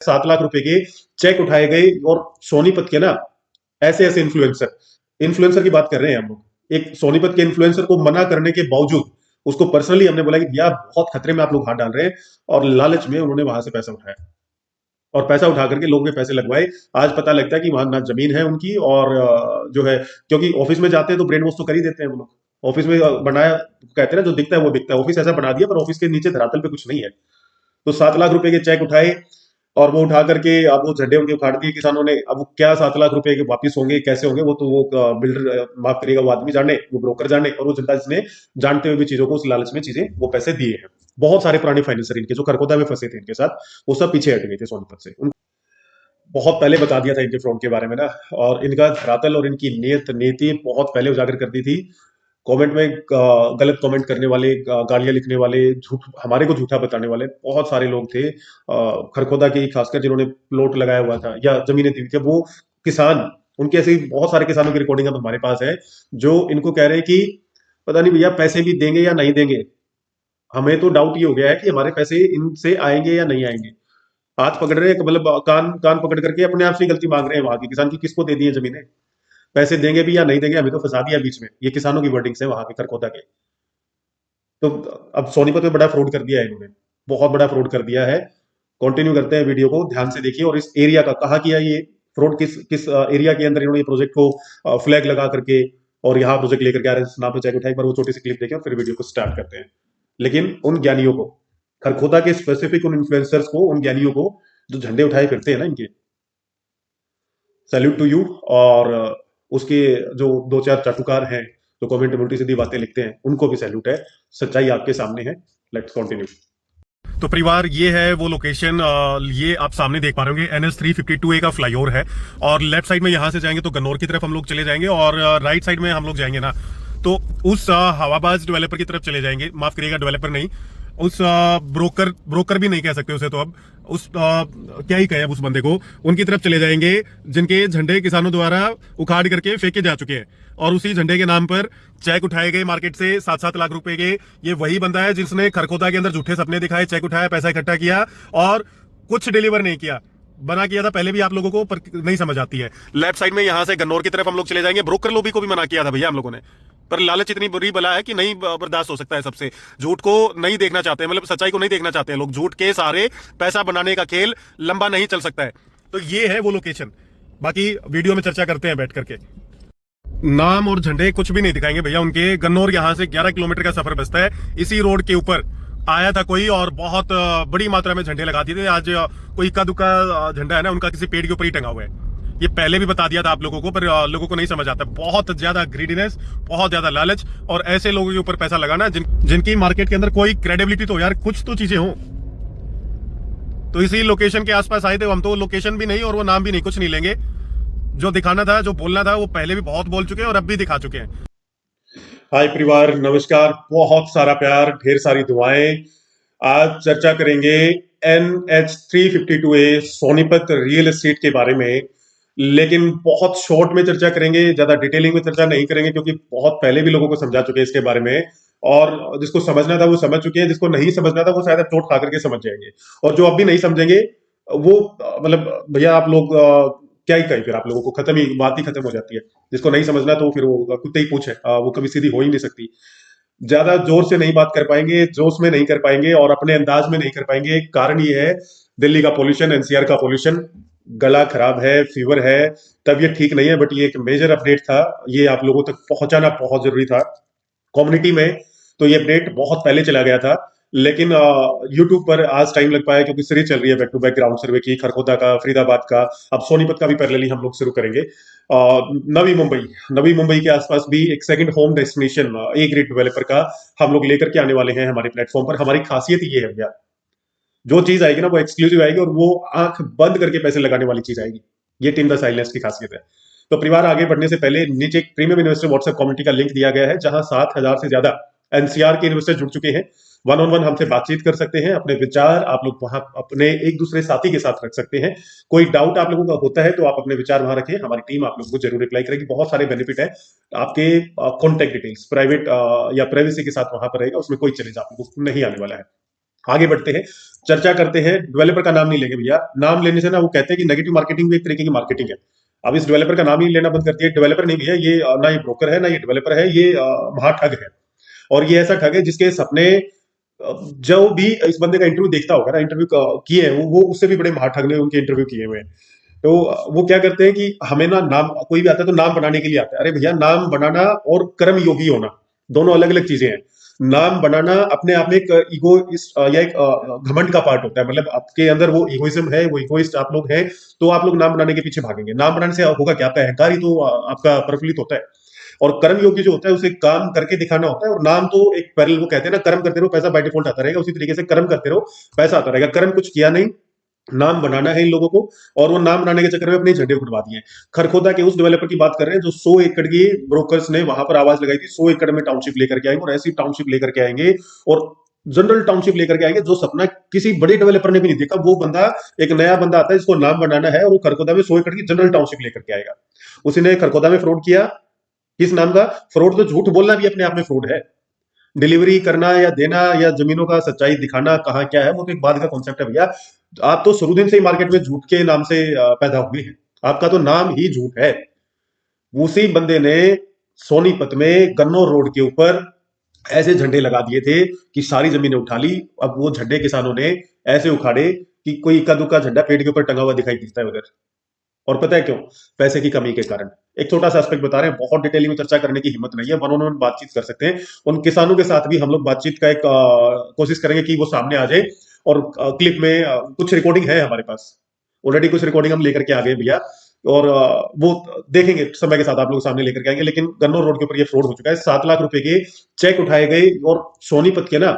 7 लाख रुपए के चेक उठाए गए। और सोनीपत के ना ऐसे ऐसे इन्फ्लुएंसर इन्फ्लुएंसर की बात कर रहे हैं हम लोग, एक सोनीपत के इन्फ्लुएंसर को मना करने के बावजूद उसको पर्सनली हमने बोला कि भैया बहुत खतरे में आप लोग हाथ डाल रहे हैं, और लालच में उन्होंने वहां से पैसा उठाया और पैसा उठा करके लोगों के पैसे लगवाए। आज पता लगता है कि वहां ना जमीन है उनकी, और जो है, क्योंकि ऑफिस में जाते हैं तो ब्रेन वॉश तो कर ही देते हैं वो लोग। ऑफिस में बनाया, कहते हैं ना, जो दिखता है वो बिकता है। ऑफिस ऐसा बना दिया पर ऑफिस के नीचे धरातल पे कुछ नहीं है। तो 7 लाख रुपए के चेक उठाए, और वो उठा करके अब वो झंडे उनके उखाड़ दिए किसानों ने। अब वो क्या 7 लाख रुपए के वापिस होंगे, कैसे होंगे, वो तो वो बिल्डर माफ करिएगा, वो आदमी जाने, वो ब्रोकर जाने, और वो जनता जिसने जानते हुए भी चीजों को, उस लालच में चीजें, वो पैसे दिए हैं। बहुत सारे पुराने फाइनेंसर इनके जो खरखोदा में फंसे थे इनके साथ, वो सब पीछे हट गए थे सोनीपत से। बहुत पहले बता दिया था इनके फ्रॉड के बारे में ना, और इनका धरातल और इनकी नियत नीति बहुत पहले उजागर कर दी थी। कमेंट में गलत कमेंट करने वाले, गालियां लिखने वाले, झूठ, हमारे को झूठा बताने वाले बहुत सारे लोग थे। खरखोदा के खासकर जिन्होंने प्लॉट लगाया हुआ था या जमीनें दी थी, वो किसान, उनके ऐसे ही बहुत सारे किसानों की रिकॉर्डिंग अब हमारे पास है, जो इनको कह रहे हैं कि पता नहीं भैया पैसे भी देंगे या नहीं देंगे, हमें तो डाउट ये हो गया है कि हमारे पैसे इनसे आएंगे या नहीं आएंगे। हाथ पकड़ रहे हैं, मतलब कान कान पकड़ करके अपने आप से गलती मांग रहे हैं वहां के किसान की, किसको दे दी है जमीनें, पैसे देंगे भी या नहीं देंगे, हमें तो फंसा दिया बीच में। ये किसानों की वर्डिंग्स है वहां के खरखोदा के। तो अब सोनीपत में बड़ा फ्रॉड कर दिया है इन्होंने, बहुत बड़ा फ्रॉड कर दिया है। कंटिन्यू करते हैं, वीडियो को ध्यान से देखिए, और इस एरिया का कहा किया ये फ्रॉड, किस किस एरिया के अंदर इन्होंने प्रोजेक्ट को फ्लैग लगा करके और यहाँ प्रोजेक्ट लेकर के आ रहे हैं, नाम पे चेक उठाए। एक बार वो छोटी सी क्लिप देखें और फिर वीडियो को स्टार्ट करते हैं। लेकिन उन ज्ञानियों को, खरखोदा के स्पेसिफिक उन इन्फ्लुएंसर्स को, उन ज्ञानियों को जो झंडे उठाए फिरते हैं ना इनके, सैल्यूट टू यू। और उसके जो दो चार चाटुकार हैं जो कमेंट में उल्टी सीधी बातें लिखते हैं, उनको भी सैल्यूट है। सच्चाई आपके सामने है। Let's continue. तो परिवार, ये है वो लोकेशन, ये आप सामने देख पा रहे होंगे, NH 352A का फ्लाईओवर है। और लेफ्ट साइड में यहाँ से जाएंगे तो गन्नौर की तरफ हम लोग चले जाएंगे, और राइट साइड में हम लोग जाएंगे ना तो उस हवाबाज डेवलपर की तरफ चले जाएंगे। माफ करिएगा, डेवलपर नहीं, उस ब्रोकर भी नहीं कह सकते उसे, तो अब उस क्या ही कहें अब उस बंदे को, उनकी तरफ चले जाएंगे जिनके झंडे किसानों द्वारा उखाड़ करके फेंके जा चुके हैं, और उसी झंडे के नाम पर चेक उठाए गए मार्केट से 7-7 लाख रुपए के। ये वही बंदा है जिसने खरखोदा के अंदर झूठे सपने दिखाए, चेक उठाया, पैसा इकट्ठा किया और कुछ डिलीवर नहीं किया। बना किया था पहले भी आप लोगों को, पर नहीं समझ आती है। लेफ्ट साइड में यहां से गन्नौर की तरफ हम लोग चले जाएंगे। ब्रोकर लोबी को भी मना किया था भैया हम लोगों ने, पर लालच इतनी बुरी बला है कि नहीं बर्दाश्त हो सकता है सबसे। झूठ को नहीं देखना चाहते हैं, मतलब सच्चाई को नहीं देखना चाहते हैं लोग। झूठ के सहारे पैसा बनाने का खेल लंबा नहीं चल सकता है। तो ये है वो लोकेशन। बाकी वीडियो में चर्चा करते हैं बैठ करके। नाम और झंडे कुछ भी नहीं दिखाएंगे भैया उनके। गन्नौर यहाँ से 11 किलोमीटर का सफर बचता है। इसी रोड के ऊपर आया था कोई और बहुत बड़ी मात्रा में झंडे लगा दिए थे। आज कोई इक्का दुक्का झंडा है ना उनका, किसी पेड़ के ऊपर ही टंगा हुआ है। ये पहले भी बता दिया था आप लोगों को, पर लोगों को नहीं समझ आता। बहुत ज्यादा ग्रीडीनेस, बहुत ज्यादा लालच, और ऐसे लोगों के ऊपर पैसा लगाना जिनकी मार्केट के अंदर कोई क्रेडिबिलिटी तो यार कुछ तो चीजें हो। तो इसी लोकेशन के आसपास आए थे हम, तो लोकेशन भी नहीं और वो नाम भी नहीं, कुछ नहीं लेंगे। जो दिखाना था, जो बोलना था, वो पहले भी बहुत बोल चुके हैं और अब भी दिखा चुके हैं। हाय परिवार, नमस्कार, बहुत सारा प्यार, ढेर सारी दुआएं। आज चर्चा करेंगे NH 352A Sonipat real estate के बारे में, लेकिन बहुत शॉर्ट में चर्चा करेंगे, ज्यादा डिटेलिंग में चर्चा नहीं करेंगे, क्योंकि बहुत पहले भी लोगों को समझा चुके हैं इसके बारे में। और जिसको समझना था वो समझ चुके हैं, जिसको नहीं समझना था वो शायद चोट खा करके समझ जाएंगे, और जो अब भी नहीं समझेंगे वो मतलब भैया आप लोग क्या ही कहें, फिर आप लोगों को खत्म ही, बात ही खत्म हो जाती है। जिसको नहीं समझना तो फिर वो कुत्ते ही पूछे, वो कभी सीधी हो ही नहीं सकती। ज्यादा जोर से नहीं बात कर पाएंगे, जोश में नहीं कर पाएंगे, और अपने अंदाज में नहीं कर पाएंगे। कारण ये है, दिल्ली का पोल्यूशन, NCR का पोल्यूशन, गला खराब है, फीवर है, तबीयत ठीक नहीं है। बट ये एक मेजर अपडेट था, ये आप लोगों तक पहुंचाना बहुत जरूरी था कम्युनिटी में। तो ये अपडेट बहुत पहले चला गया था, लेकिन यूट्यूब पर आज टाइम लग पाया, क्योंकि सीरीज चल रही है बैक टू बैक ग्राउंड सर्वे की, खरखोदा का, फरीदाबाद का, अब सोनीपत का भी पैरेलली हम लोग शुरू करेंगे। नवी मुंबई के आसपास भी एक second home destination A grade developer का हम लोग लेकर के आने वाले हैं हमारे प्लेटफॉर्म पर। हमारी खासियत ये है भैया, जो चीज आएगी ना वो एक्सक्लूसिव आएगी, और वो आंख बंद करके पैसे लगाने वाली चीज आएगी। ये टीम द साइलेंस की खासियत है। तो परिवार, आगे बढ़ने से पहले नीचे एक प्रीमियम इन्वेस्टर व्हाट्सएप कम्युनिटी का लिंक दिया गया है, जहां 7,000 से ज्यादा NCR के इन्वेस्टर जुड़ चुके हैं। 1-on-1 हमसे बातचीत कर सकते हैं, अपने विचार आप लोग वहां अपने एक दूसरे साथी के साथ रख सकते हैं। कोई डाउट आप लोगों का होता है तो आप अपने विचार वहां रखें, हमारी टीम आप लोगों को जरूर रिप्लाई करेगी। बहुत सारे बेनिफिट है, आपके कॉन्टेक्ट डिटेल्स प्राइवेट या प्राइवेसी के साथ वहां पर रहेगा, उसमें कोई चैलेंज आप लोगों को नहीं आने वाला है। आगे बढ़ते हैं, चर्चा करते हैं। डेवलपर का नाम नहीं लेंगे भैया, नाम लेने से ना वो कहते हैं कि नेगेटिव मार्केटिंग भी एक तरीके की मार्केटिंग है। अब इस डेवलपर का नाम ही लेना बंद कर दिया। डेवलपर नहीं भैया, ये ना ये ब्रोकर है ना ये डेवलपर है, ये महाठग है। और ये ऐसा ठग है जिसके सपने जो भी इस बंदे का इंटरव्यू देखता होगा ना, इंटरव्यू किए हैं वो उससे भी बड़े महाठग ने उनके इंटरव्यू किए हुए हैं। तो वो क्या करते हैं कि हमें ना नाम, कोई भी आता है तो नाम बनाने के लिए आता है। अरे भैया, नाम बनाना और कर्म योगी होना दोनों अलग अलग चीजें हैं। नाम बनाना अपने आप में एक ईगो या एक घमंड का पार्ट होता है। मतलब आपके अंदर वो इगोइज्म है, वो इगोइस्ट आप लोग हैं, तो आप लोग नाम बनाने के पीछे भागेंगे। नाम बनाने से होगा क्या? आपका अहंकार ही तो आपका प्रफुल्लित होता है। और कर्म योगी जो होता है उसे काम करके दिखाना होता है। और नाम तो एक पैरेलल, वो कहते हैं ना, कर्म करते रहो पैसा बाय डिफॉल्ट आता रहेगा, उसी तरीके से कर्म करते रहो पैसा आता रहेगा। कर्म कुछ किया नहीं, नाम बनाना है इन लोगों को, और वो नाम बनाने के चक्कर में अपने झंडे उड़वा दिए। खरखोदा के उस डेवलपर की बात कर रहे हैं जो 100 एकड़ की ब्रोकर्स ने वहां पर आवाज लगाई थी, 100 एकड़ में टाउनशिप लेकर के आएंगे, और ऐसी टाउनशिप लेकर के आएंगे, और जनरल टाउनशिप लेकर के आएंगे जो सपना किसी बड़े डेवलपर ने भी नहीं देखा। वो बंदा, एक नया बंदा आता है जिसको नाम बनाना है, और वो खरखोदा में 100 एकड़ की जनरल टाउनशिप लेकर के आएगा। उसी ने खरखोदा में फ्रॉड किया। किस नाम का फ्रॉड? तो झूठ बोलना भी अपने आप में फ्रॉड है। डिलीवरी करना या देना या जमीनों का सच्चाई दिखाना कहाँ क्या है, वो तो एक बाद का कॉन्सेप्ट है भैया। आप तो शुरू दिन से ही मार्केट में झूठ के नाम से पैदा हुए हैं। आपका तो नाम ही झूठ है। उसी बंदे ने सोनीपत में गन्नौर रोड के ऊपर ऐसे झंडे लगा दिए थे कि सारी जमीनें उठा ली। अब वो झंडे किसानों ने ऐसे उखाड़े कि कोई इक्का दुक्का झंडा पेड़ के ऊपर टंगा हुआ दिखाई देता है उधर। और पता है क्यों? पैसे की कमी के कारण। एक छोटा सा एस्पेक्ट बता रहे हैं, बहुत डिटेलिंग में चर्चा करने की हिम्मत नहीं है, वन ऑन वन बातचीत कर सकते हैं। उन किसानों के साथ भी हम लोग बातचीत का एक कोशिश करेंगे कि वो सामने आ जाए। और क्लिप में कुछ रिकॉर्डिंग है हमारे पास, ऑलरेडी कुछ रिकॉर्डिंग हम लेकर के आ गए भैया। और वो देखेंगे समय के साथ आप लोग सामने लेकर के आएंगे। लेकिन गन्नौर रोड के ऊपर ये फ्रॉड हो चुका है। 7 लाख रुपए के चेक उठाए गए। और सोनीपत के ना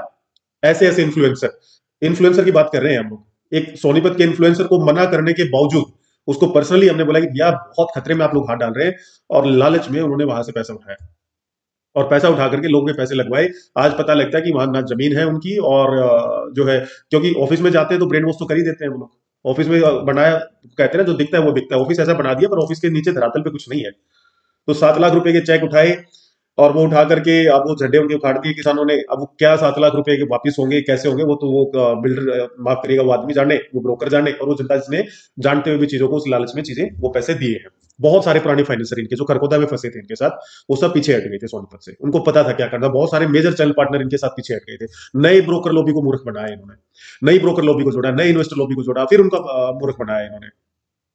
ऐसे ऐसे इन्फ्लुएंसर, इन्फ्लुएंसर की बात कर रहे हैं हम लोग। एक सोनीपत के इन्फ्लुएंसर को मना करने के बावजूद उसको पर्सनली हमने बोला कि भैया बहुत खतरे में आप लोग हाथ डाल रहे हैं, और लालच में उन्होंने वहां से पैसा उठाया, और पैसा उठा करके लोगों के पैसे लगवाए। आज पता लगता है कि वहां ना जमीन है उनकी, और जो है, क्योंकि ऑफिस में जाते हैं तो ब्रेन वॉश तो कर ही देते हैं वो लोग। ऑफिस में बनाया, कहते हैं ना, जो दिखता है वो बिकता है। ऑफिस ऐसा बना दिया, पर ऑफिस के नीचे धरातल पे कुछ नहीं है। तो 7 लाख रुपए के चेक उठाए, और वो उठा करके अब वो झंडे उनके उखाड़ दिए किसानों ने। अब वो क्या 7 लाख रुपए के वापिस होंगे, कैसे होंगे, वो तो वो बिल्डर माफ करिएगा, वो आदमी जाने, वो ब्रोकर जाने, और वो जनता जिसने जानते हुए भी चीजों को, उस लालच में चीजें, वो पैसे दिए हैं। बहुत सारे पुराने फाइनेंसर इनके जो खरखोदा में फंसे थे इनके साथ, वो सब पीछे हट गए थे सोनीपत से। उनको पता था क्या करना। बहुत सारे मेजर चैनल पार्टनर इनके साथ पीछे हट गए थे। नए ब्रोकर लॉबी को मूर्ख बनाया इन्होंने, नई ब्रोकर लॉबी को जोड़ा, नए इन्वेस्टर लॉबी को जोड़ा, फिर उनका मूर्ख बनाया इन्होंने।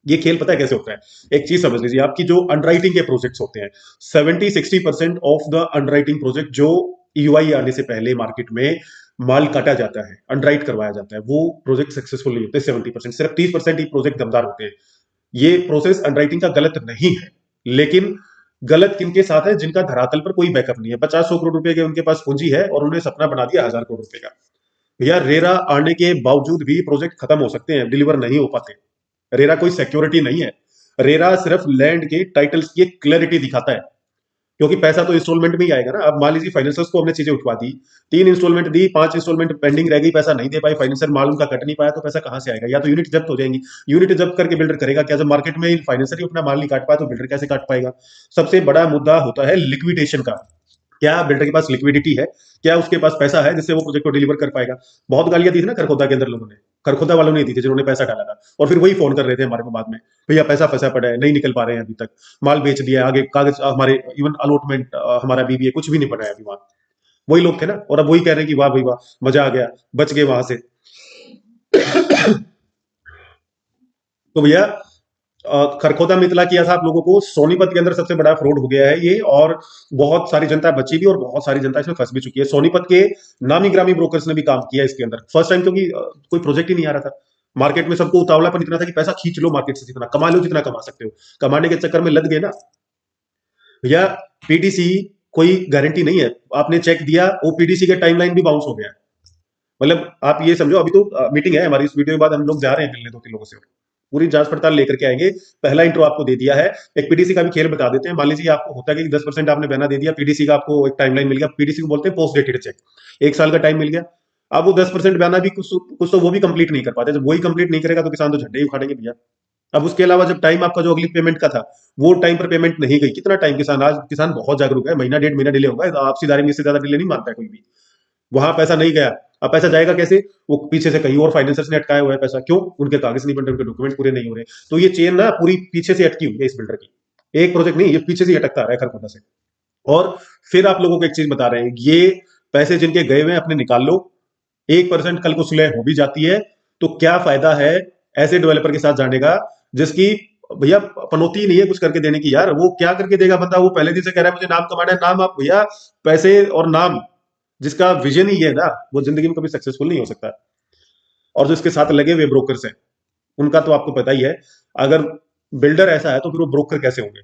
ये खेल पता है कैसे होता है? एक चीज समझ लीजिए, आपकी जो अंडरराइटिंग के प्रोजेक्ट्स होते हैं, 70-60% ऑफ द अंडरराइटिंग प्रोजेक्ट जो ईयूआई आने से पहले मार्केट में माल काटा जाता है, अंडरराइट करवाया जाता है, वो प्रोजेक्ट सक्सेसफुल नहीं होते। 70%, सिर्फ 30% ही प्रोजेक्ट दमदार होते हैं। ये प्रोसेस अंडरराइटिंग का गलत नहीं है, लेकिन गलत किनके साथ है? जिनका धरातल पर कोई बैकअप नहीं है। 50-100 करोड़ रुपए के उनके पास पूंजी है, और उन्होंने सपना बना दिया 1000 करोड़ रुपए का। भैया, रेरा आने के बावजूद भी प्रोजेक्ट खत्म हो सकते हैं, डिलीवर नहीं हो पाते। रेरा कोई सिक्योरिटी नहीं है। रेरा सिर्फ लैंड के टाइटल्स की क्लैरिटी दिखाता है, क्योंकि पैसा तो इंस्टॉलमेंट में ही आएगा ना। अब मान लीजिए फाइनेंसर्स को हमने चीजें उठवा दी, 3 इंस्टॉलमेंट दी, 5 इंस्टॉलमेंट पेंडिंग रह गई, पैसा नहीं दे पाए फाइनेंसर, माल उनका कट नहीं पाया, तो पैसा कहां से आएगा? या तो यूनिट जब्त हो जाएंगी। यूनिट जब्त करके बिल्डर करेगा क्या? जब मार्केट में फाइनेंसर ही अपना माल नहीं काट पाया, तो बिल्डर कैसे काट पाएगा? सबसे बड़ा मुद्दा होता है लिक्विडेशन का। क्या बिल्डर के पास लिक्विडिटी है? क्या उसके पास पैसा है जिससे वो प्रोजेक्ट को डिलीवर कर पाएगा? बहुत गालियां दी थी ना खरखोदा के अंदर लोगों ने, खरखोदा वालों ने दी थी जिन्होंने पैसा डाला था। और फिर वही फोन कर रहे थे हमारे को बाद में, भैया पैसा फंसा पड़ा है, नहीं निकल पा रहे हैं अभी तक, माल बेच दिया, आगे कागज हमारे, इवन अलॉटमेंट हमारा बीबीए कुछ भी नहीं बना है अभी वहां। वही लोग थे ना, और अब वही कह रहे हैं कि वाह भाई वाह, मजा आ गया, बच गए वहां से। तो भैया, खरखोदा में इतला किया था आप लोगों को, सोनीपत के अंदर सबसे बड़ा फ्रॉड हो गया है ये। और बहुत सारी जनता बची भी, और बहुत सारी जनता इसमें फंस भी चुकी है। सोनीपत के नामी ग्रामी ब्रोकर्स ने भी काम किया इसके अंदर फर्स्ट टाइम, क्योंकि कोई प्रोजेक्ट ही नहीं आ रहा था मार्केट में। सबको उतावलापन इतना था कि पैसा खींच लो मार्केट से, जितना कमा लो, जितना कमा सकते हो। कमाने के चक्कर में लग गए ना भैया। पीडीसी कोई गारंटी नहीं है। आपने चेक दिया, वो पीडीसी के टाइमलाइन भी बाउंस हो गया। मतलब आप ये समझो, अभी तो मीटिंग है हमारी, इस वीडियो के बाद हम लोग जा रहे हैं मिलने 2-3 लोगों से, पूरी जांच पड़ताल लेकर के आएंगे। पहला इंट्रो आपको दे दिया है। एक पीडीसी का भी खेल बता देते हैं। मान लीजिए आपको होता है कि 10% आपने बयाना दे दिया, पीडीसी का आपको एक टाइमलाइन मिल गया। पीडीसी को बोलते हैं पोस्ट डेटेड चेक, 1 साल का टाइम मिल गया। अब वो 10% बयाना भी कुछ कुछ तो वो भी कंप्लीट नहीं कर पाते। जब वही कंप्लीट नहीं करेगा तो किसान तो झंडे ही उखाड़ेंगे भैया। अब उसके अलावा जब टाइम आपका जो अगली पेमेंट का था, वो टाइम पर पेमेंट नहीं गई, कितना टाइम किसान, आज किसान बहुत जागरूक है, महीना 1.5 महीना डिले होगा, आपसी दायरे में इससे ज्यादा डिले नहीं मानता है कोई भी। वहां पैसा नहीं गया, अब पैसा जाएगा कैसे? वो पीछे से कहीं और फाइनेंसर्स ने अटकाया हुआ है पैसा, क्यों? उनके कागज नहीं बन रहे, उनके डॉक्यूमेंट पूरे नहीं हो रहे। तो ये चेन ना पूरी पीछे से अटकी हुई है इस बिल्डर की, एक प्रोजेक्ट नहीं, ये पीछे से ही अटकता आ रहा है खरखोदा से। और फिर आप लोगों को एक चीज बता रहे हैं, ये पैसे जिनके गए हुए हैं अपने निकाल लो, 1% कल को सुलह हो भी जाती है तो क्या फायदा है ऐसे डेवलपर के साथ जाने का जिसकी भैया पनौती ही नहीं है कुछ करके देने की। यार वो क्या करके देगा बंदा? वो पहले दिन से कह रहा है मुझे नाम कमाना है। नाम आप भैया, पैसे और नाम, जिसका विजन ही है ना, वो जिंदगी में कभी सक्सेसफुल नहीं हो सकता। और जो इसके साथ लगे हुए ब्रोकर्स हैं, उनका तो आपको पता ही है। अगर बिल्डर ऐसा है तो फिर वो ब्रोकर कैसे होंगे?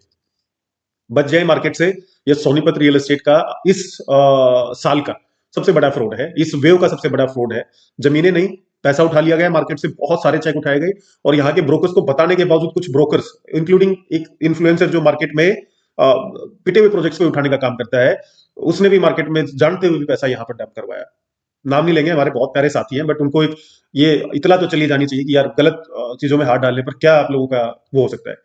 बच जाए मार्केट से। ये सोनीपत रियल एस्टेट का इस साल का सबसे बड़ा फ्रॉड है, इस वेव का सबसे बड़ा फ्रॉड है। जमीनें नहीं, पैसा उठा लिया गया मार्केट से, बहुत सारे चेक उठाए गए। और यहाँ के ब्रोकर्स को बताने के बावजूद कुछ ब्रोकर्स, इंक्लूडिंग एक इन्फ्लुएंसर जो मार्केट में पिटे हुए प्रोजेक्ट्स को उठाने का काम करता है, उसने भी मार्केट में जानते हुए भी पैसा यहाँ पर डंप करवाया। नाम नहीं लेंगे, हमारे बहुत प्यारे साथी हैं, बट उनको एक ये इतला तो चली जानी चाहिए कि यार गलत चीजों में हाथ डालने पर क्या आप लोगों का वो हो सकता है।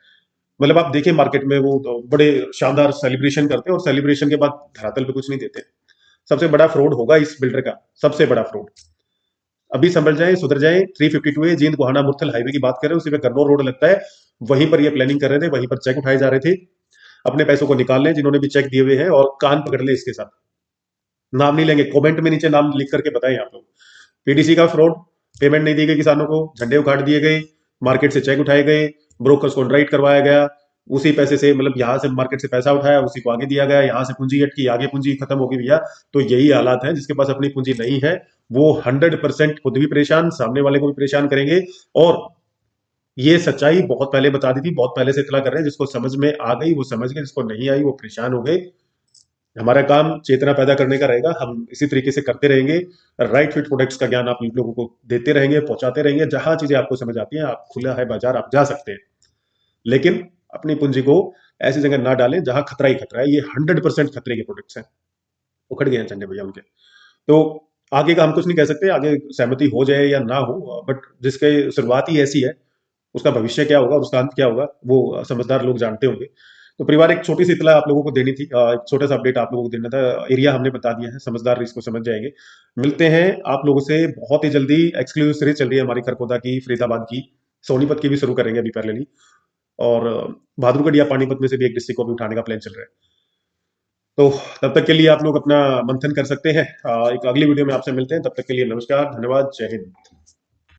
मतलब आप देखिए मार्केट में वो तो बड़े शानदार सेलिब्रेशन करते हैं और सेलिब्रेशन के बाद धरातल पे कुछ नहीं देते। सबसे बड़ा फ्रॉड होगा इस बिल्डर का, सबसे बड़ा फ्रॉड। अभी संभल जाए, सुधर जाए। 352 है, जींद गोहाना मुरथल हाईवे की बात कर रहे हैं, उसी पे गन्नौर रोड लगता है, वहीं पर ये प्लानिंग कर रहे थे, वहीं पर चेक उठाए जा रहे थे। अपने पैसों को निकाल लें जिन्होंने भी चेक दिए हुए हैं, और कान पकड़ ले इसके साथ। नाम नहीं लेंगे, कमेंट में नीचे नाम लिख करके बताएं आप लोग। पीडीसी का फ्रॉड, पेमेंट नहीं दी गई किसानों को, झंडे उखाड़ दिए गए, मार्केट से चेक उठाए गए, ब्रोकर्स को अंडरराइट करवाया गया, उसी पैसे से मतलब यहां से मार्केट से पैसा उठाया, उसी को आगे दिया गया, यहां से पूंजी अटकी, आगे पूंजी खत्म होगी भैया। तो यही हालात है, जिसके पास अपनी पूंजी नहीं है वो 100% खुद भी परेशान, सामने वाले को भी परेशान करेंगे। और ये सच्चाई बहुत पहले बता दी थी, बहुत पहले से इतला कर रहे हैं। जिसको समझ में आ गई वो समझ गए, जिसको नहीं आई वो परेशान हो गए। हमारा काम चेतना पैदा करने का रहेगा, हम इसी तरीके से करते रहेंगे। राइट फिट प्रोडक्ट्स का ज्ञान आप लोगों को देते रहेंगे, पहुंचाते रहेंगे। जहां चीजें आपको समझ आती हैं, आप खुला है बाजार, आप जा सकते हैं। लेकिन अपनी पूंजी को ऐसी जगह ना डालें जहां खतरा ही खतरा है। ये 100% खतरे के प्रोडक्ट्स हैं। उखड़ गए हैं झंडे भैया उनके। तो आगे का हम कुछ नहीं कह सकते, आगे सहमति हो जाए या ना हो, बट जिसके शुरुआत ही ऐसी है, उसका भविष्य क्या होगा और उसका अंत क्या होगा वो समझदार लोग जानते होंगे। तो परिवार, एक छोटी सी इतला आप लोगों को देनी थी, एक छोटा सा अपडेट आप लोगों को देना था। एरिया हमने बता दिया है, समझदार इसको समझ जाएंगे। मिलते हैं आप लोगों से बहुत ही जल्दी। एक्सक्लूसिव सीरीज चल रही है हमारी खरखोदा की, फरीदाबाद की, सोनीपत की भी शुरू करेंगे अभी पैरेलली। और बहादुरगढ़ या पानीपत में से भी एक डिस्ट्रिक्ट को भी उठाने का प्लान चल रहा है। तो तब तक के लिए आप लोग अपना मंथन कर सकते हैं। एक अगली वीडियो में आपसे मिलते हैं, तब तक के लिए नमस्कार, धन्यवाद, जय हिंद।